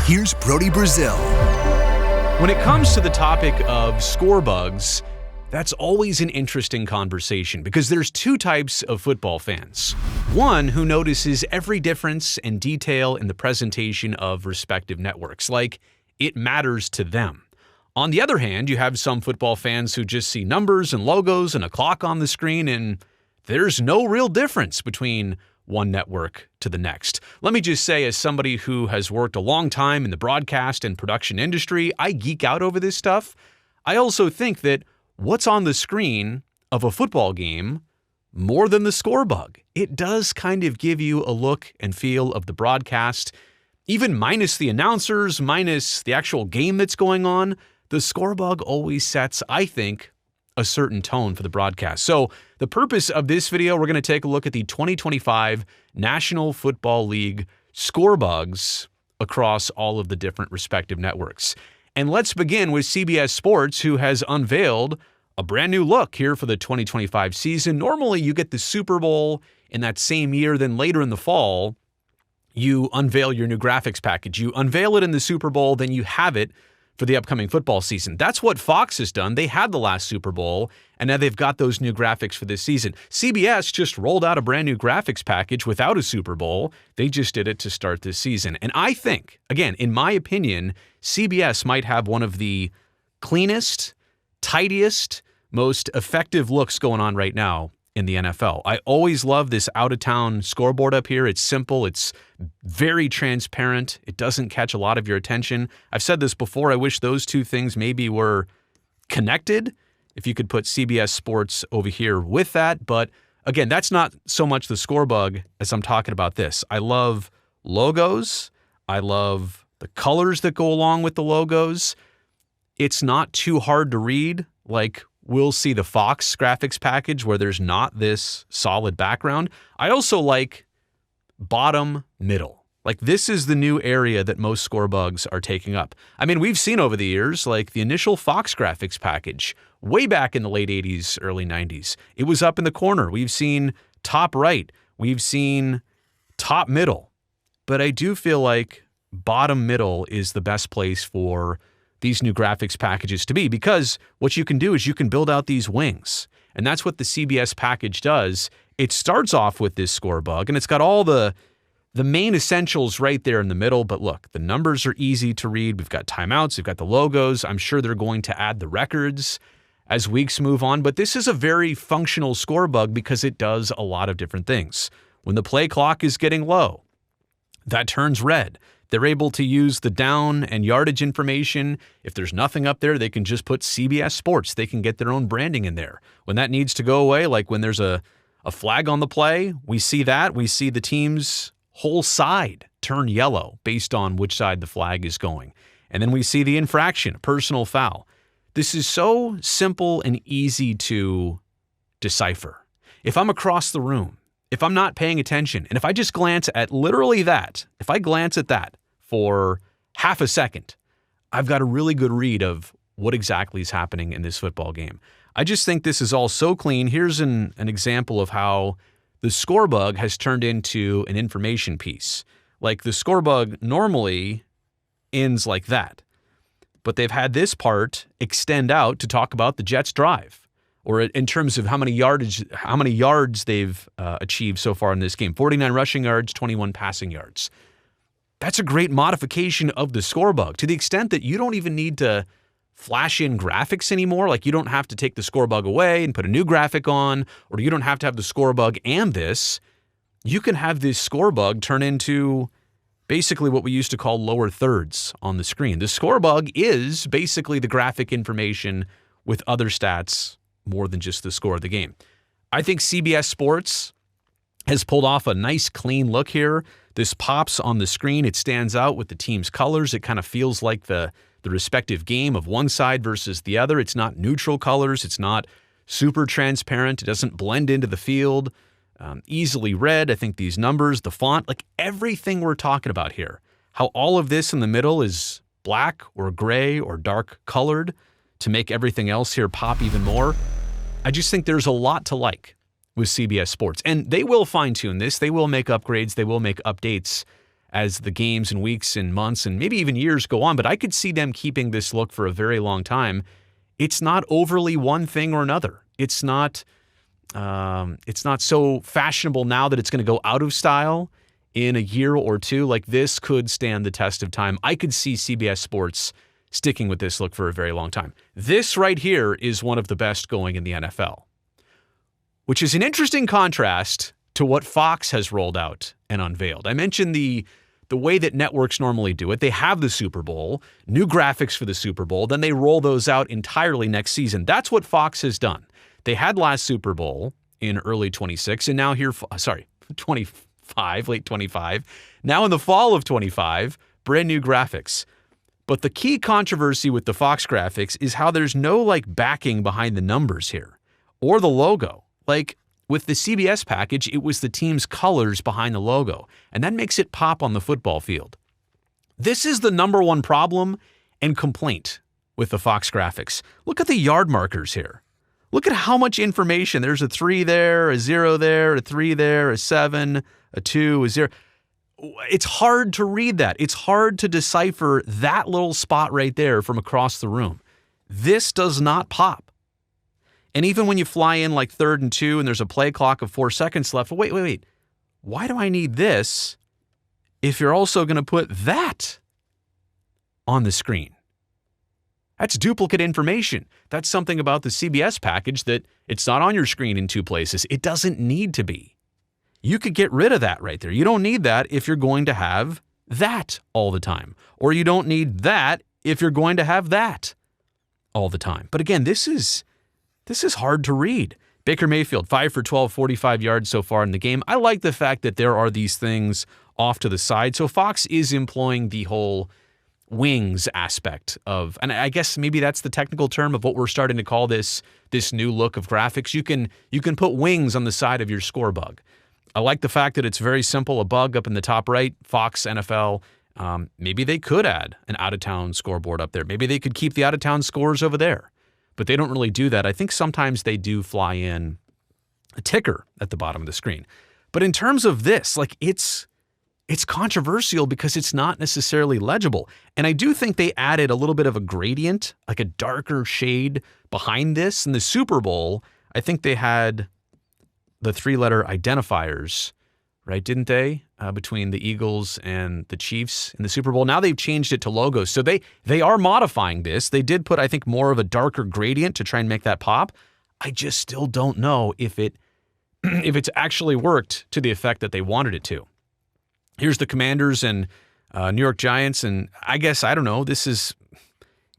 Here's Brody Brazil. When it comes to the topic of scorebugs, that's always an interesting conversation because there's two types of football fans. One who notices every difference and detail in the presentation of respective networks, like it matters to them. On the other hand, you have some football fans who just see numbers and logos and a clock on the screen, and there's no real difference between one network to the next. Let me just say, as somebody who has worked a long time in the broadcast and production industry, I geek out over this stuff. I also think that what's on the screen of a football game, more than the score bug, it does kind of give you a look and feel of the broadcast. Even minus the announcers, minus the actual game that's going on, the score bug always sets, I think, a certain tone for the broadcast. So the purpose of this video, we're going to take a look at the 2025 National Football League score bugs across all of the different respective networks. And let's begin with CBS Sports, who has unveiled a brand new look here for the 2025 season. Normally, you get the Super Bowl in that same year, then later in the fall, you unveil your new graphics package. You unveil it in the Super Bowl, then you have it for the upcoming football season. That's what Fox has done. They had the last Super Bowl, and now they've got those new graphics for this season. CBS just rolled out a brand new graphics package without a Super Bowl. They just did it to start this season. And I think, again, in my opinion, CBS might have one of the cleanest, tidiest, most effective looks going on right now in the NFL. I always love this out-of-town scoreboard up here. It's simple. It's very transparent. It doesn't catch a lot of your attention. I've said this before. I wish those two things maybe were connected. If you could put CBS Sports over here with that. But again, that's not so much the score bug as I'm talking about this. I love logos. I love the colors that go along with the logos. It's not too hard to read. Like, we'll see the Fox graphics package where there's not this solid background. I also like bottom middle. Like, this is the new area that most score bugs are taking up. I mean, we've seen over the years, like the initial Fox graphics package way back in the late 80s, early 90s. It was up in the corner. We've seen top right. We've seen top middle. But I do feel like bottom middle is the best place for these new graphics packages to be, because what you can do is you can build out these wings. And that's what the CBS package does. It starts off with this score bug, and it's got all the main essentials right there in the middle. But look, the numbers are easy to read. We've got timeouts. We've got the logos. I'm sure they're going to add the records as weeks move on. But this is a very functional score bug because it does a lot of different things. When the play clock is getting low, that turns red. They're able to use the down and yardage information. If there's nothing up there, they can just put CBS Sports. They can get their own branding in there. When that needs to go away, like when there's a flag on the play, we see that. We see the team's whole side turn yellow based on which side the flag is going. And then we see the infraction, a personal foul. This is so simple and easy to decipher. If I'm across the room, if I'm not paying attention, and if I just glance at literally that, if I glance at that for half a second, I've got a really good read of what exactly is happening in this football game. I just think this is all so clean. Here's an example of how the score bug has turned into an information piece. Like, the score bug normally ends like that, but they've had this part extend out to talk about the Jets' drive, or in terms of how many yards they've achieved so far in this game. 49 rushing yards, 21 passing yards. That's a great modification of the score bug, to the extent that you don't even need to flash in graphics anymore. Like, you don't have to take the score bug away and put a new graphic on, or you don't have to have the score bug and this. You can have this score bug turn into basically what we used to call lower thirds on the screen. The score bug is basically the graphic information with other stats more than just the score of the game. I think CBS Sports has pulled off a nice clean look here. This pops on the screen. It stands out with the team's colors. It kind of feels like the respective game of one side versus the other. It's not neutral colors. It's not super transparent. It doesn't blend into the field. Easily read. I think these numbers, the font, like everything we're talking about here, how all of this in the middle is black or gray or dark colored to make everything else here pop even more. I just think there's a lot to like with CBS Sports. And they will fine-tune this. They will make upgrades. They will make updates as the games and weeks and months and maybe even years go on, but I could see them keeping this look for a very long time. It's not overly one thing or another. It's not so fashionable now that it's going to go out of style in a year or two. Like, this could stand the test of time. I could see CBS Sports sticking with this look for a very long time. This right here is one of the best going in the NFL, which is an interesting contrast to what Fox has rolled out and unveiled. I mentioned the way that networks normally do it. They have the Super Bowl, new graphics for the Super Bowl, then they roll those out entirely next season. That's what Fox has done. They had last Super Bowl in early 26, and now 25, late 25. Now in the fall of 25, brand new graphics. But the key controversy with the Fox graphics is how there's no backing behind the numbers here or the logo. Like with the CBS package, it was the team's colors behind the logo, and that makes it pop on the football field. This is the number one problem and complaint with the Fox graphics. Look at the yard markers here. Look at how much information. There's a 3 there, a 0 there, a 3 there, a 7, a 2, a 0. It's hard to read that. It's hard to decipher that little spot right there from across the room. This does not pop. And even when you fly in 3rd and 2 and there's a play clock of 4 seconds left, wait. Why do I need this if you're also going to put that on the screen? That's duplicate information. That's something about the CBS package that it's not on your screen in 2 places. It doesn't need to be. You could get rid of that right there. You don't need that if you're going to have that all the time. Or you don't need that if you're going to have that all the time. But again, this is hard to read. Baker Mayfield, 5 for 12, 45 yards so far in the game. I like the fact that there are these things off to the side. So Fox is employing the whole wings aspect of, and I guess maybe that's the technical term of what we're starting to call this new look of graphics. You can put wings on the side of your score bug. I like the fact that it's very simple, a bug up in the top right, Fox, NFL. Maybe they could add an out-of-town scoreboard up there. Maybe they could keep the out-of-town scores over there. But they don't really do that. I think sometimes they do fly in a ticker at the bottom of the screen. But in terms of this, it's controversial because it's not necessarily legible. And I do think they added a little bit of a gradient, like a darker shade behind this. In the Super Bowl, I think they had the 3-letter identifiers, right? Didn't they? Between the Eagles and the Chiefs in the Super Bowl. Now they've changed it to logos. So they are modifying this. They did put, I think, more of a darker gradient to try and make that pop. I just still don't know if it's actually worked to the effect that they wanted it to. Here's the Commanders and New York Giants, and I guess, I don't know, this is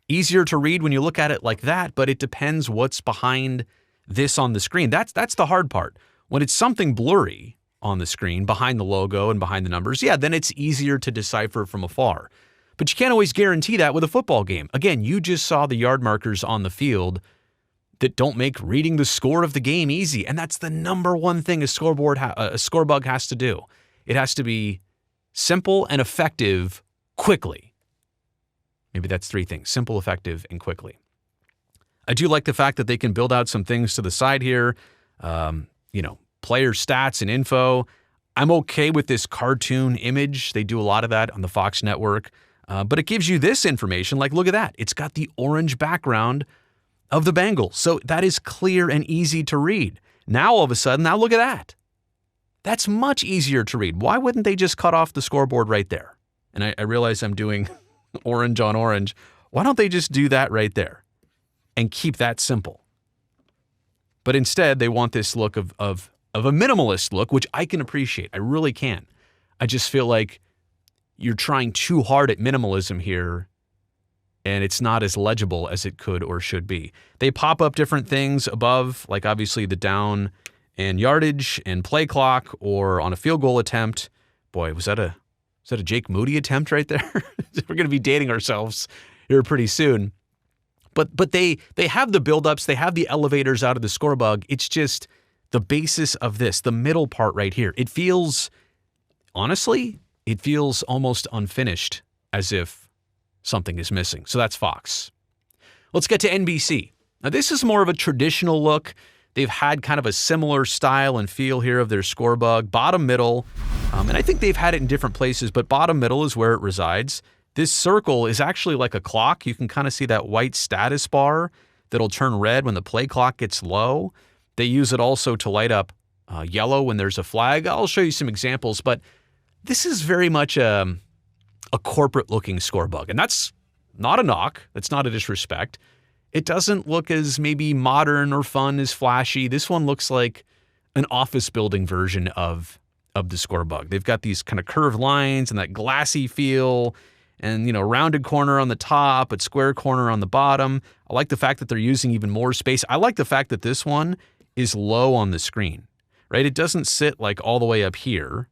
easier to read when you look at it like that, but it depends what's behind this on the screen. That's the hard part. When it's something blurry on the screen behind the logo and behind the numbers, then it's easier to decipher from afar. But you can't always guarantee that with a football game. Again, you just saw the yard markers on the field that don't make reading the score of the game easy, and that's the number one thing a score bug has to do. It has to be simple and effective quickly. Maybe that's 3 things: simple, effective, and quickly. I do like the fact that they can build out some things to the side here. Player stats and info. I'm okay with this cartoon image. They do a lot of that on the Fox network. But it gives you this information. Look at that. It's got the orange background of the Bengals. So that is clear and easy to read. Now, all of a sudden, look at that. That's much easier to read. Why wouldn't they just cut off the scoreboard right there? And I realize I'm doing orange on orange. Why don't they just do that right there and keep that simple? But instead, they want this look of a minimalist look, which I can appreciate. I really can. I just feel like you're trying too hard at minimalism here, and it's not as legible as it could or should be. They pop up different things above, like obviously the down and yardage and play clock, or on a field goal attempt. Boy, was that a Jake Moody attempt right there? We're going to be dating ourselves here pretty soon. But they have the buildups, they have the elevators out of the score bug. It's just the basis of this, the middle part right here. It feels, honestly, almost unfinished, as if something is missing. So that's Fox. Let's get to NBC. Now, this is more of a traditional look. they've had kind of a similar style and feel here of their score bug. Bottom middle, and I think they've had it in different places, but bottom middle is where it resides. This circle is actually like a clock. You can kind of see that white status bar that'll turn red when the play clock gets low. They use it also to light up yellow when there's a flag. I'll show you some examples, but this is very much a corporate-looking score bug, and that's not a knock. That's not a disrespect. It doesn't look as maybe modern or fun as flashy. This one looks like an office building version of the score bug. They've got these kind of curved lines and that glassy feel and, rounded corner on the top, but square corner on the bottom. I like the fact that they're using even more space. I like the fact that this one is low on the screen, right? It doesn't sit like all the way up here.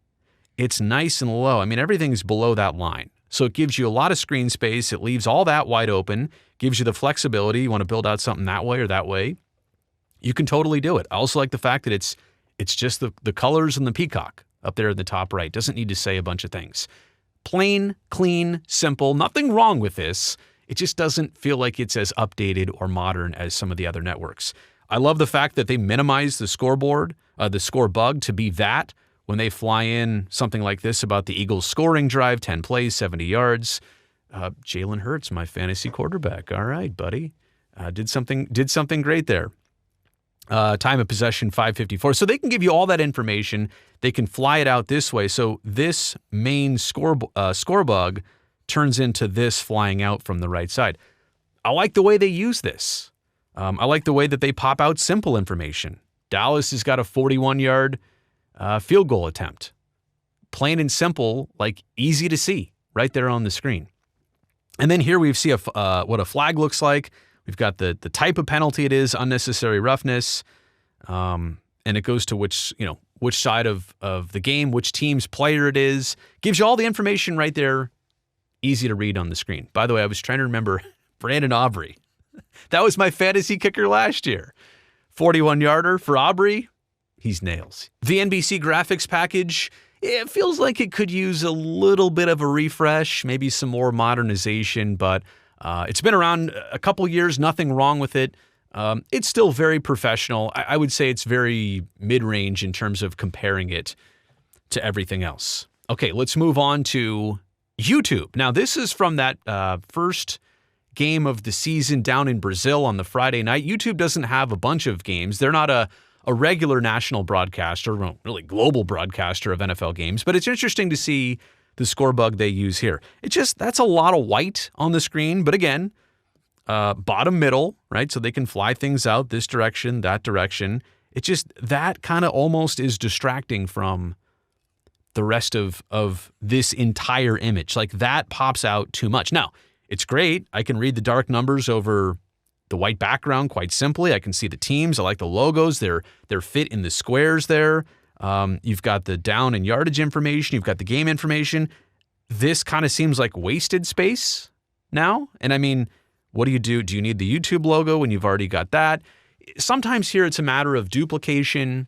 It's nice and low. I mean, everything's below that line. So it gives you a lot of screen space. It leaves all that wide open, gives you the flexibility. You want to build out something that way or that way, you can totally do it. I also like the fact that it's just the colors and the peacock up there in the top right. Doesn't need to say a bunch of things. Plain, clean, simple, nothing wrong with this. It just doesn't feel like it's as updated or modern as some of the other networks. I love the fact that they minimize the scoreboard, the score bug to be that when they fly in something like this about the Eagles scoring drive, 10 plays, 70 yards. Jalen Hurts, my fantasy quarterback. All right, buddy. Did something great there. Time of possession, 5:54. So they can give you all that information. They can fly it out this way. So this main score bug turns into this flying out from the right side. I like the way they use this. I like the way that they pop out simple information. Dallas has got a 41-yard field goal attempt. Plain and simple, like easy to see right there on the screen. And then here we see what a flag looks like. We've got the type of penalty it is, unnecessary roughness, and it goes to which side of the game, which team's player it is. Gives you all the information right there, easy to read on the screen. By the way, I was trying to remember Brandon Aubrey. That was my fantasy kicker last year. 41-yarder for Aubrey. He's nails. The NBC graphics package, it feels like it could use a little bit of a refresh, maybe some more modernization, but it's been around a couple years, nothing wrong with it. It's still very professional. I would say it's very mid-range in terms of comparing it to everything else. Okay, let's move on to YouTube. Now, this is from that first game of the season down in Brazil on the Friday night. YouTube doesn't have a bunch of games. They're not a regular national broadcaster, well, really global broadcaster of NFL games, but it's interesting to see the score bug they use here. That's a lot of white on the screen, but again, bottom middle, right? So they can fly things out this direction, that direction. That kind of almost is distracting from the rest of this entire image. Like that pops out too much. Now, it's great. I can read the dark numbers over the white background quite simply. I can see the teams. I like the logos. They're fit in the squares there. You've got the down and yardage information. You've got the game information. This kind of seems like wasted space now. And I mean, what do you do? Do you need the YouTube logo when you've already got that? Sometimes here it's a matter of duplication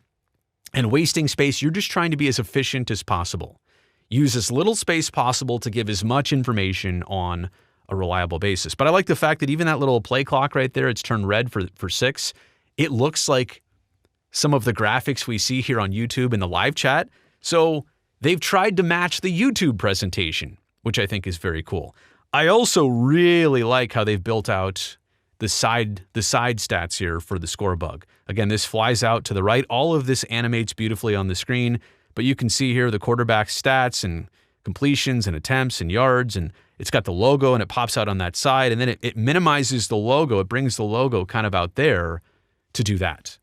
and wasting space. You're just trying to be as efficient as possible. Use as little space possible to give as much information on a reliable basis. But I like the fact that even that little play clock right there, it's turned red for 6. It looks like some of the graphics we see here on YouTube in the live chat. So they've tried to match the YouTube presentation, which I think is very cool. I also really like how they've built out the side stats here for the score bug. Again, this flies out to the right. All of this animates beautifully on the screen, but you can see here the quarterback stats and completions and attempts and yards, and it's got the logo and it pops out on that side, and then it minimizes the logo. It brings the logo kind of out there to do that.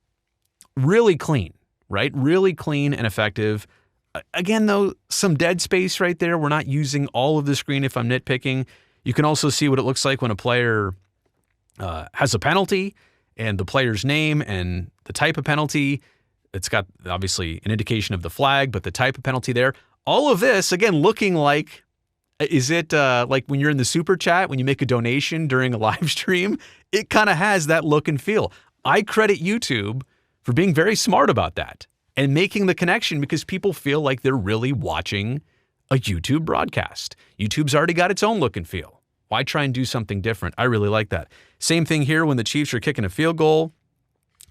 Really clean, right? Really clean and effective. Again, though, some dead space right there. We're not using all of the screen if I'm nitpicking. You can also see what it looks like when a player has a penalty and the player's name and the type of penalty. It's got, obviously, an indication of the flag, but the type of penalty there. All of this, again, looking like, is it like when you're in the super chat, when you make a donation during a live stream? It kind of has that look and feel. I credit YouTube for being very smart about that and making the connection because people feel like they're really watching a YouTube broadcast. YouTube's already got its own look and feel. Why try and do something different? I really like that. Same thing here when the Chiefs are kicking a field goal.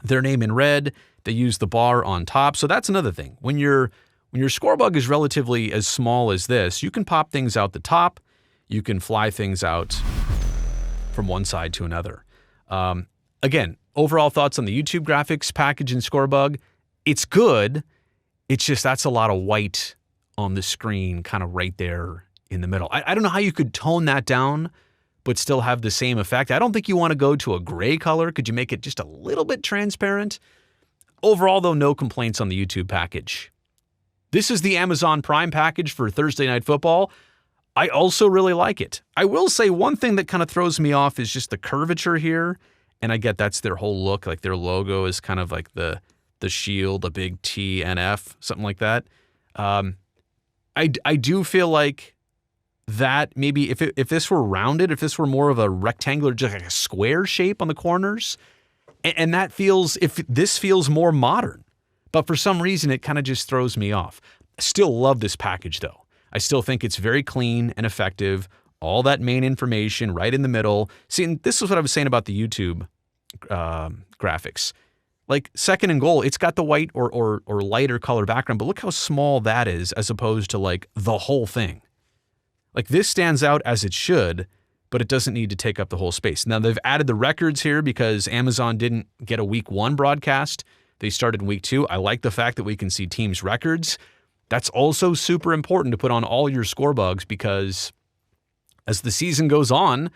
their name in red. They use the bar on top. So that's another thing. When your scorebug is relatively as small as this, you can pop things out the top. You can fly things out from one side to another. Again, overall thoughts on the YouTube graphics package in Scorebug. It's good. It's just that's a lot of white on the screen, kind of right there in the middle. I don't know how you could tone that down, but still have the same effect. I don't think you want to go to a gray color. Could you make it just a little bit transparent? Overall, though, no complaints on the YouTube package. This is the Amazon Prime package for Thursday Night Football. I also really like it. I will say one thing that kind of throws me off is just the curvature here. And I get that's their whole look. Like their logo is kind of like the shield, a big T and F, something like that. I do feel like that maybe if this were rounded, if this were more of a rectangular, just like a square shape on the corners, and that feels, if this feels more modern, but for some reason it kind of just throws me off. I still love this package though. I still think it's very clean and effective. All that main information right in the middle. See, and this is what I was saying about the YouTube graphics. Like second and goal, it's got the white or lighter color background, but look how small that is as opposed to like the whole thing. Like this stands out as it should, but it doesn't need to take up the whole space. Now they've added the records here because Amazon didn't get a week 1 broadcast. They started in week 2. I like the fact that we can see teams' records. That's also super important to put on all your Scorebugs because as the season goes on,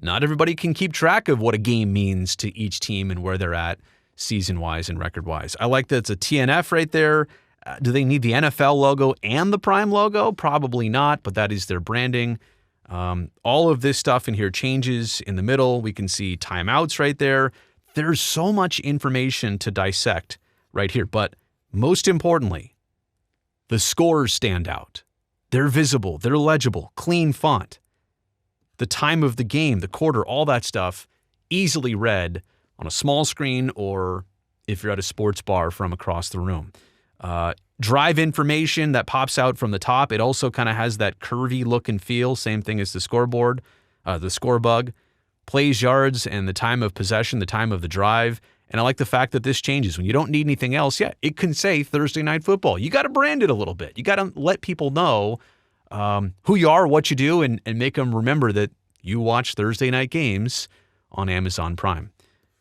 not everybody can keep track of what a game means to each team and where they're at season-wise and record-wise. I like that it's a TNF right there. Do they need the NFL logo and the Prime logo? Probably not, but that is their branding. All of this stuff in here changes in the middle. We can see timeouts right there. There's so much information to dissect right here. But most importantly, the scores stand out. They're visible. They're legible. Clean font. The time of the game, the quarter, all that stuff, easily read on a small screen or if you're at a sports bar from across the room. Drive information that pops out from the top. It also kind of has that curvy look and feel. Same thing as the scoreboard, the Scorebug. Plays, yards, and the time of possession, the time of the drive. And I like the fact that this changes. When you don't need anything else, yeah, it can say Thursday Night Football. You got to brand it a little bit. You got to let people know who you are, what you do, and make them remember that you watch Thursday night games on Amazon Prime.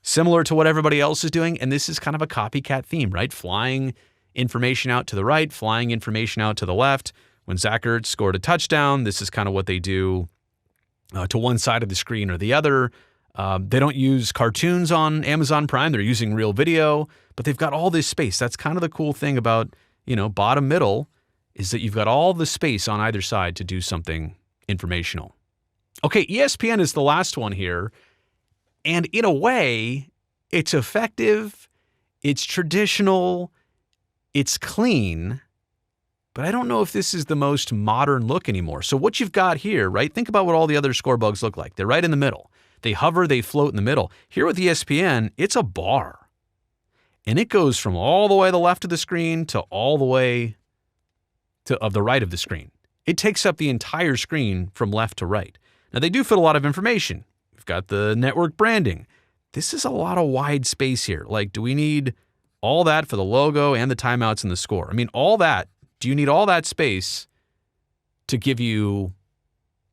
Similar to what everybody else is doing, and this is kind of a copycat theme, right? Flying information out to the right, flying information out to the left. When Zach Ertz scored a touchdown, this is kind of what they do to one side of the screen or the other. They don't use cartoons on Amazon Prime. They're using real video, but they've got all this space. That's kind of the cool thing about, bottom middle is that you've got all the space on either side to do something informational. Okay, ESPN is the last one here. And in a way, it's effective, it's traditional, it's clean, but I don't know if this is the most modern look anymore. So what you've got here, right? Think about what all the other Scorebugs look like. They're right in the middle. They hover, they float in the middle. Here with ESPN, it's a bar. And it goes from all the way to the left of the screen to all the way to the right of the screen. It takes up the entire screen from left to right. Now, they do fit a lot of information. We've got the network branding. This is a lot of wide space here. Like, do we need all that for the logo and the timeouts and the score? I mean, all that. Do you need all that space to give you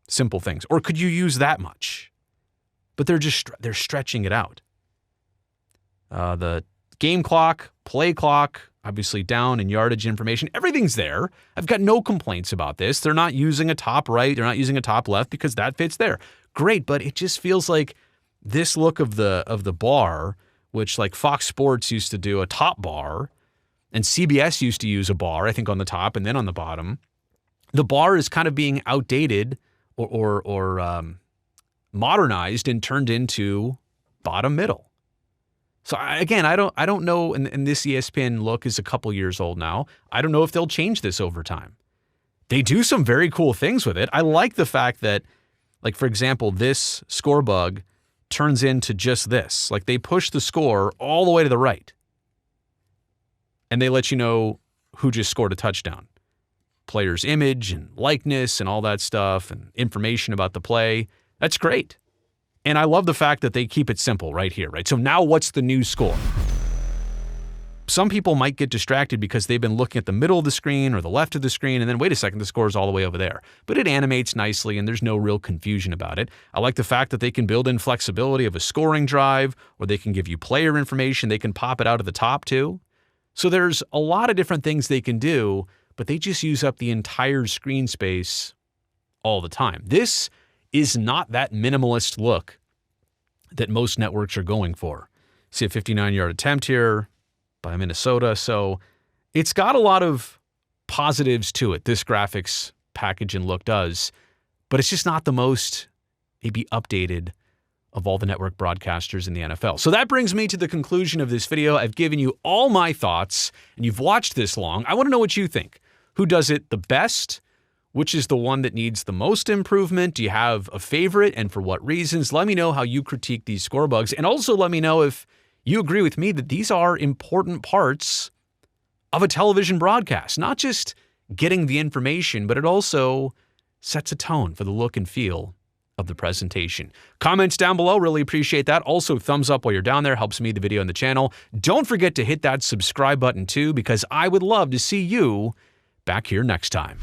simple things? Or could you use that much? But they're stretching it out. The game clock, play clock, obviously down and yardage information, everything's there. I've got no complaints about this. They're not using a top right, they're not using a top left because that fits there. Great, but it just feels like this look of the bar, which like Fox Sports used to do a top bar, and CBS used to use a bar, I think on the top and then on the bottom. The bar is kind of being outdated or modernized and turned into bottom middle. So again, I don't know, and this ESPN look is a couple years old now. I don't know if they'll change this over time. They do some very cool things with it. I like the fact that, like, for example, this Scorebug turns into just this. Like, they push the score all the way to the right. And they let you know who just scored a touchdown. Player's image and likeness and all that stuff and information about the play. That's great. And I love the fact that they keep it simple right here, right? So now what's the new score? some people might get distracted because they've been looking at the middle of the screen or the left of the screen, and then wait a second, the score is all the way over there. But it animates nicely, and there's no real confusion about it. I like the fact that they can build in flexibility of a scoring drive, or they can give you player information. They can pop it out of the top too. So there's a lot of different things they can do, but they just use up the entire screen space all the time. This is not that minimalist look that most networks are going for. See a 59-yard attempt here by Minnesota. So it's got a lot of positives to it, this graphics package and look does, but it's just not the most maybe updated of all the network broadcasters in the NFL. So that brings me to the conclusion of this video. I've given you all my thoughts, and you've watched this long. I want to know what you think. Who does it the best? Which is the one that needs the most improvement? Do you have a favorite, and for what reasons? Let me know how you critique these score bugs, and also let me know if you agree with me that these are important parts of a television broadcast. Not just getting the information, but it also sets a tone for the look and feel of the presentation. Comments down below, really appreciate that. Also, thumbs up while you're down there, helps me, the video, and the channel. Don't forget to hit that subscribe button too, because I would love to see you back here next time.